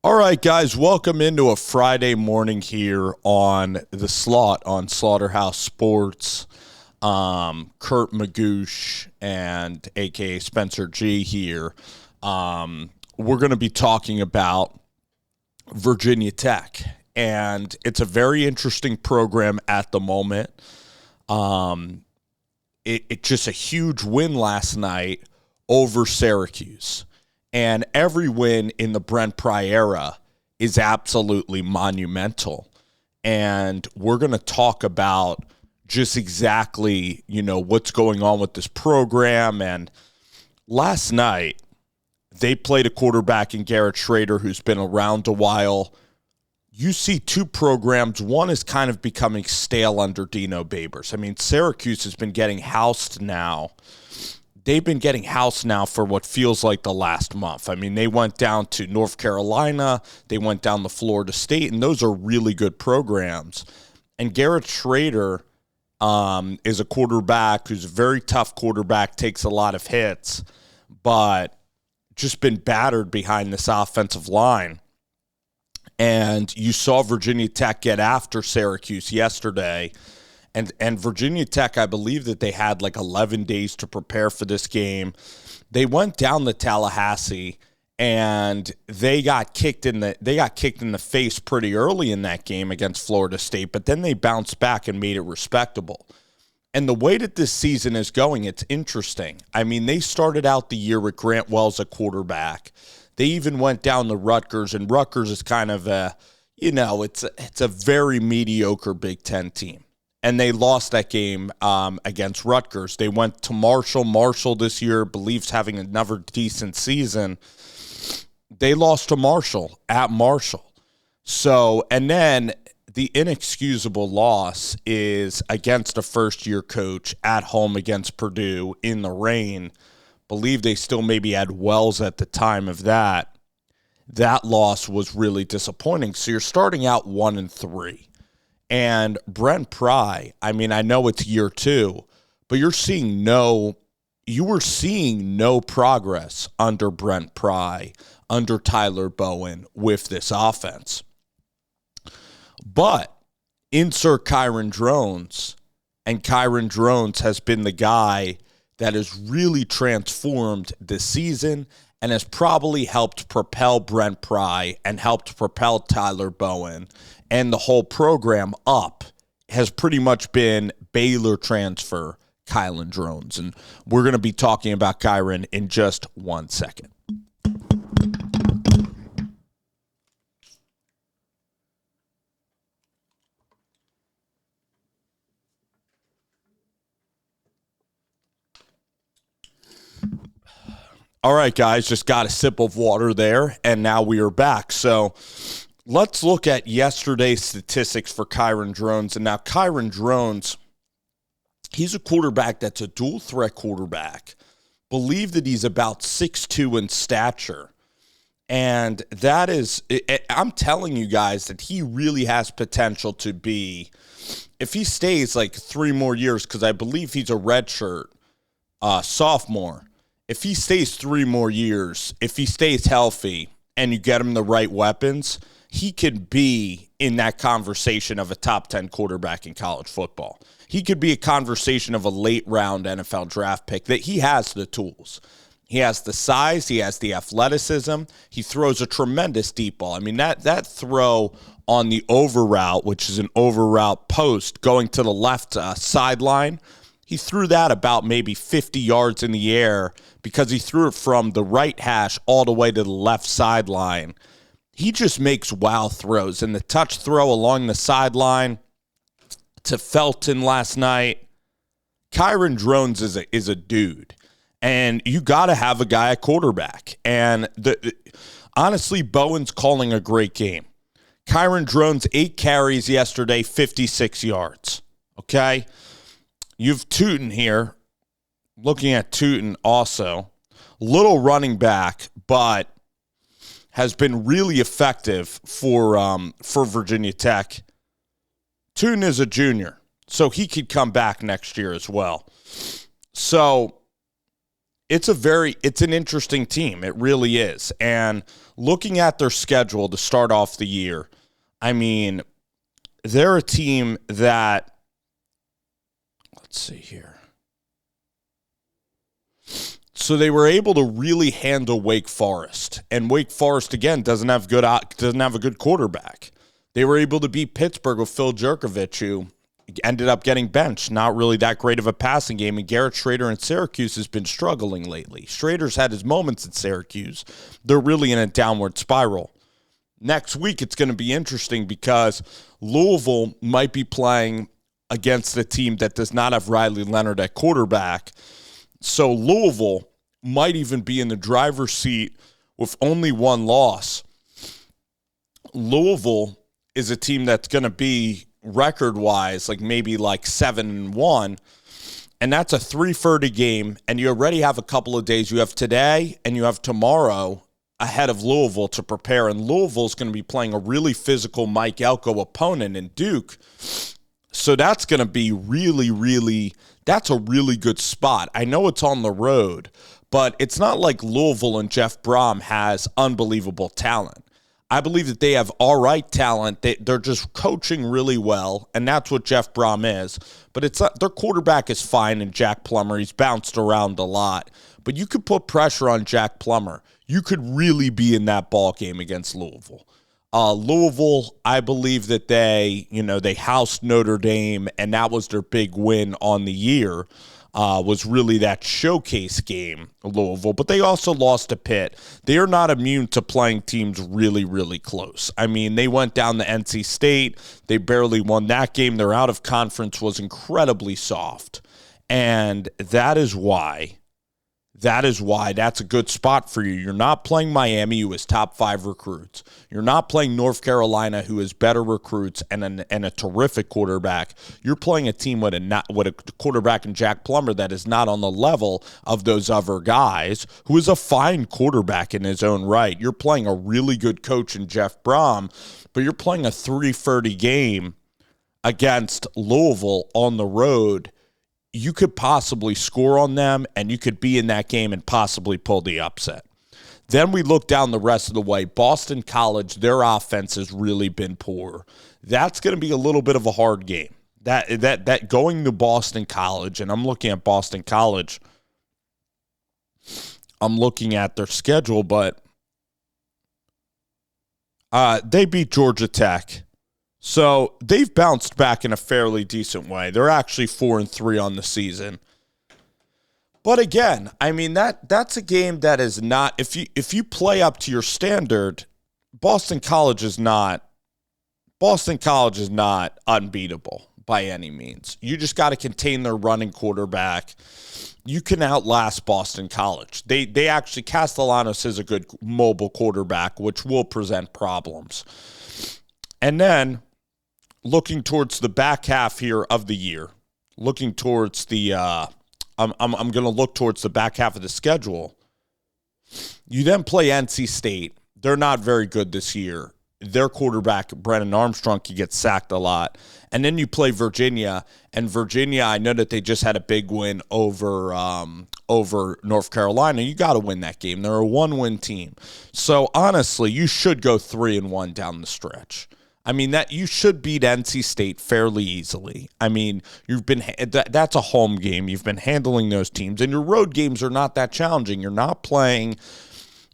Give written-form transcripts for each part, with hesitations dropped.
All right, guys, welcome into a Friday morning here on the slot on Slaughterhouse Sports. Kurt Magoosh and a.k.a. Spencer G here. We're going to be talking about Virginia Tech, and it's a very interesting program at the moment. It just a huge win last night over Syracuse. And every win in the Brent Pry era is absolutely monumental. And we're going to talk about just exactly, what's going on with this program. And last night, they played a quarterback in Garrett Schrader who's been around a while. You see two programs. One is kind of becoming stale under Dino Babers. I mean, Syracuse has been getting housed now. They've been getting housed now for what feels like the last month. I mean, they went down to North Carolina, they went down to Florida State, and those are really good programs. And Garrett Schrader is a quarterback who's a very tough quarterback, takes a lot of hits, but just been battered behind this offensive line. And you saw Virginia Tech get after Syracuse yesterday. And Virginia Tech, I believe that they had like 11 days to prepare for this game. They went down to Tallahassee, and they got kicked in the face pretty early in that game against Florida State, but then they bounced back and made it respectable. And the way that this season is going, it's interesting. I mean, they started out the year with Grant Wells at quarterback. They even went down to Rutgers, and Rutgers is kind of it's a very mediocre Big Ten team. And they lost that game against Rutgers. They went to Marshall. Marshall this year believes having another decent season. They lost to Marshall at Marshall. So, and then the inexcusable loss is against a first-year coach at home against Purdue in the rain. Believe they still maybe had Wells at the time of that. That loss was really disappointing. So you're starting out 1-3. And Brent Pry, I mean, I know it's year 2, but you were seeing no progress under Brent Pry, under Tyler Bowen with this offense. But insert Kyron Drones, and Kyron Drones has been the guy that has really transformed this season and has probably helped propel Brent Pry and helped propel Tyler Bowen and the whole program up. Has pretty much been Baylor transfer Kyron Drones. And we're going to be talking about Kyron in just 1 second. All right, guys, just got a sip of water there, and now we are back. So let's look at yesterday's statistics for Kyron Drones. And now Kyron Drones, he's a quarterback that's a dual-threat quarterback. Believe that he's about 6'2" in stature. And that is, I'm telling you guys that he really has potential to be, if he stays like 3 more years, because I believe he's a redshirt sophomore. If he stays 3 more years, if he stays healthy and you get him the right weapons, he could be in that conversation of a top 10 quarterback in college football. He could be a conversation of a late-round NFL draft pick, that he has the tools. He has the size. He has the athleticism. He throws a tremendous deep ball. I mean, that throw on the over route, which is an over route post going to the left sideline, he threw that about maybe 50 yards in the air because he threw it from the right hash all the way to the left sideline. He just makes wow throws. And the touch throw along the sideline to Felton last night, Kyron Drones is a dude. And you got to have a guy at quarterback. And honestly, Bowen's calling a great game. Kyron Drones, 8 carries yesterday, 56 yards. Okay? You've Tootin here. Looking at Tootin also. Little running back, but has been really effective for Virginia Tech. Tootin is a junior, so he could come back next year as well. So it's an interesting team. It really is. And looking at their schedule to start off the year, I mean, they're a team that, let's see here. So they were able to really handle Wake Forest, and Wake Forest again doesn't have a good quarterback. They were able to beat Pittsburgh with Phil Jerkovich, who ended up getting benched. Not really that great of a passing game, and Garrett Schrader in Syracuse has been struggling lately. Schrader's had his moments at Syracuse. They're really in a downward spiral. Next week, it's going to be interesting because Louisville might be playing against a team that does not have Riley Leonard at quarterback. So Louisville might even be in the driver's seat with only one loss. Louisville is a team that's going to be record-wise maybe 7-1, and that's a 3:30 game, and you already have a couple of days. You have today and you have tomorrow ahead of Louisville to prepare, and Louisville's going to be playing a really physical Mike Elko opponent in Duke. So that's going to be that's a really good spot. I know it's on the road, but it's not like Louisville and Jeff Brom has unbelievable talent. I believe that they have all right talent. They're just coaching really well, and that's what Jeff Brom is. But their quarterback is fine, and Jack Plummer, he's bounced around a lot. But you could put pressure on Jack Plummer. You could really be in that ball game against Louisville. Louisville, I believe that they housed Notre Dame, and that was their big win on the year, was really that showcase game, Louisville. But they also lost to Pitt. They are not immune to playing teams really, really close. I mean, they went down to NC State. They barely won that game. Their out-of-conference was incredibly soft. And that is why that's a good spot for you. You're not playing Miami, who has top 5 recruits. You're not playing North Carolina, who has better recruits and a terrific quarterback. You're playing a team with a quarterback in Jack Plummer that is not on the level of those other guys, who is a fine quarterback in his own right. You're playing a really good coach in Jeff Brom, but you're playing a 3:30 game against Louisville on the road. You could possibly score on them, and you could be in that game and possibly pull the upset. Then we look down the rest of the way. Boston College, their offense has really been poor. That's going to be a little bit of a hard game. That going to Boston College, and I'm looking at Boston College. I'm looking at their schedule, but they beat Georgia Tech. So they've bounced back in a fairly decent way. They're actually 4-3 on the season. But again, I mean that's a game that is not, if you play up to your standard, Boston College is not unbeatable by any means. You just got to contain their running quarterback. You can outlast Boston College. They actually, Castellanos is a good mobile quarterback, which will present problems. And then looking towards the back half here of the year, looking towards the I'm going to look towards the back half of the schedule. You then play NC State. They're not very good this year. Their quarterback, Brennan Armstrong, he gets sacked a lot. And then you play Virginia, and Virginia, I know that they just had a big win over North Carolina. You got to win that game. They're a 1-win team. So honestly, you should go 3-1 down the stretch. I mean, that you should beat NC State fairly easily. I mean, that's a home game. You've been handling those teams, and your road games are not that challenging. You're not playing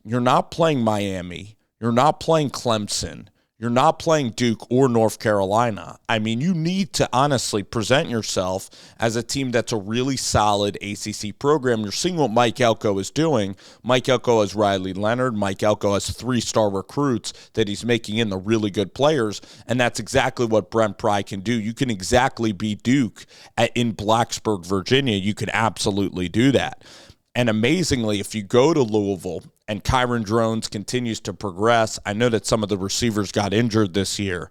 Miami. You're not playing Clemson. You're not playing Duke or North Carolina. I mean, you need to honestly present yourself as a team that's a really solid ACC program. You're seeing what Mike Elko is doing. Mike Elko has Riley Leonard. Mike Elko has 3-star recruits that he's making in the really good players, and that's exactly what Brent Pry can do. You can exactly beat Duke in Blacksburg, Virginia. You can absolutely do that. And amazingly, if you go to Louisville and Kyron Drones continues to progress, I know that some of the receivers got injured this year,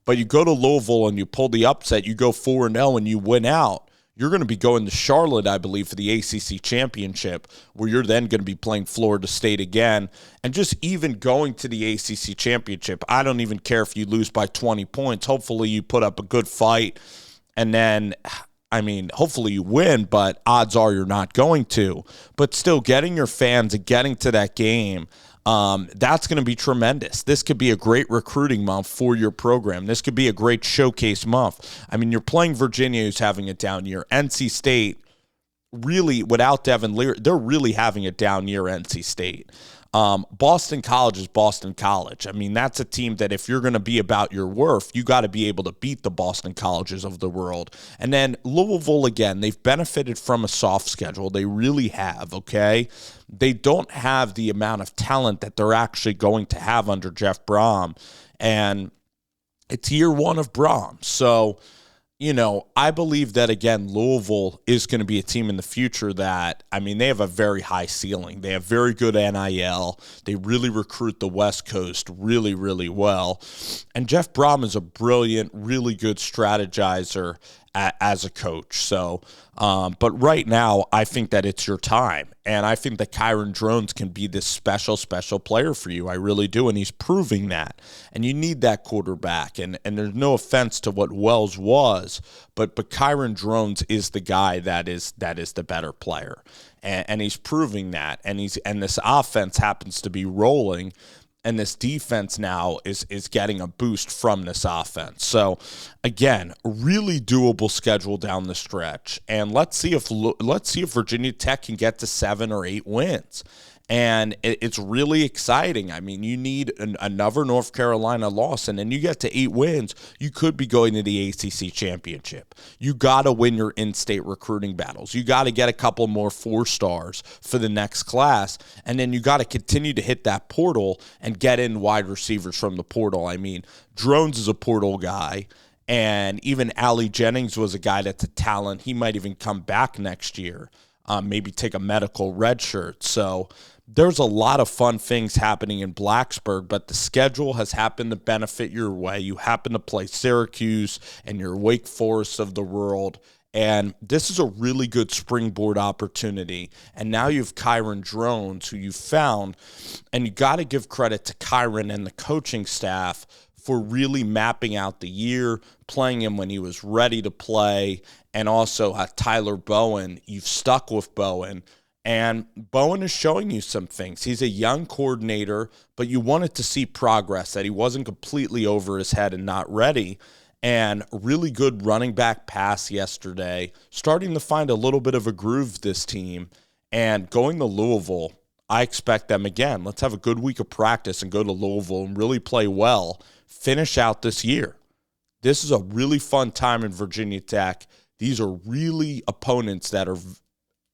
but you go to Louisville and you pull the upset, you go 4-0 and you win out, you're going to be going to Charlotte, I believe, for the ACC championship, where you're then going to be playing Florida State again. And just even going to the ACC championship, I don't even care if you lose by 20 points. Hopefully you put up a good fight, and then I mean, hopefully you win, but odds are you're not going to. But still, getting your fans and getting to that game, that's going to be tremendous. This could be a great recruiting month for your program. This could be a great showcase month. I mean, you're playing Virginia, who's having a down year. NC State, really, without Devin Leary, they're really having a down year, NC State. Boston College is Boston College. I mean, that's a team that if you're going to be about your worth, you got to be able to beat the Boston Colleges of the world. And then Louisville, again, they've benefited from a soft schedule. They really have, okay? They don't have the amount of talent that they're actually going to have under Jeff Brom. And it's year one of Brom. So, you know, I believe that, again, Louisville is going to be a team in the future that, I mean, they have a very high ceiling. They have very good NIL. They really recruit the West Coast really, really well. And Jeff Brom is a brilliant, really good strategizer as a coach. So, but right now, I think that it's your time. And I think that Kyron Drones can be this special, special player for you. I really do. And he's proving that. And you need that quarterback. And there's no offense to what Wells was, but Kyron Drones is the guy that is the better player. And he's proving that. And this offense happens to be rolling. And this defense now is getting a boost from this offense. So, again, really doable schedule down the stretch. And let's see if Virginia Tech can get to 7 or 8 wins. And it's really exciting. I mean, you need another North Carolina loss, and then you get to 8 wins. You could be going to the ACC championship. You got to win your in-state recruiting battles. You got to get a couple more 4-stars for the next class, and then you got to continue to hit that portal and get in wide receivers from the portal. I mean, Drones is a portal guy, and even Allie Jennings was a guy that's a talent. He might even come back next year, maybe take a medical red shirt. So there's a lot of fun things happening in Blacksburg, but the schedule has happened to benefit your way. You happen to play Syracuse and your Wake Forest of the world, and this is a really good springboard opportunity. And now you have Kyron Drones, who you found, and you got to give credit to Kyron and the coaching staff for really mapping out the year, playing him when he was ready to play, and also Tyler Bowen. You've stuck with Bowen. And Bowen is showing you some things. He's a young coordinator, but you wanted to see progress, that he wasn't completely over his head and not ready. And really good running back pass yesterday, starting to find a little bit of a groove, this team. And going to Louisville, I expect them again. Let's have a good week of practice and go to Louisville and really play well, finish out this year. This is a really fun time in Virginia Tech. These are really opponents that are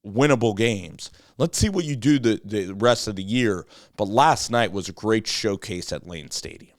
winnable games. Let's see what you do the rest of the year. But last night was a great showcase at Lane Stadium.